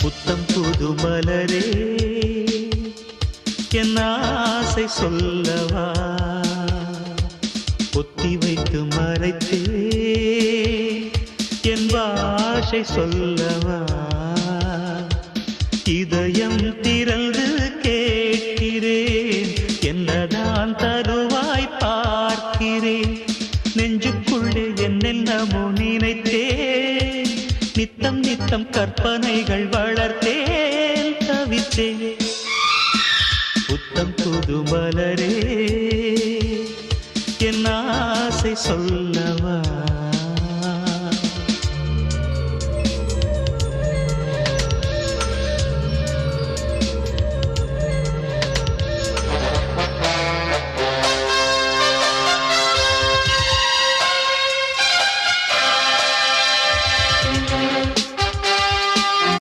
புத்தம் புது மலரே என் ஆசை சொல்லவா பொத்தி வைத்து மறைத்தே என் பாஷை சொல்லவா இதயம் திறந்து கேட்கிறேன் என்னதான் தருவாய் பார்க்கிறேன் நெஞ்சுக்குள்ளே என்னென்னமோ நினைத்தேன் நித்தம் நித்தம் கற்பனைகள் வளர்த்தேன் தவித்தேன் புத்தம் புது மலரே என் ஆசை சொல்லவா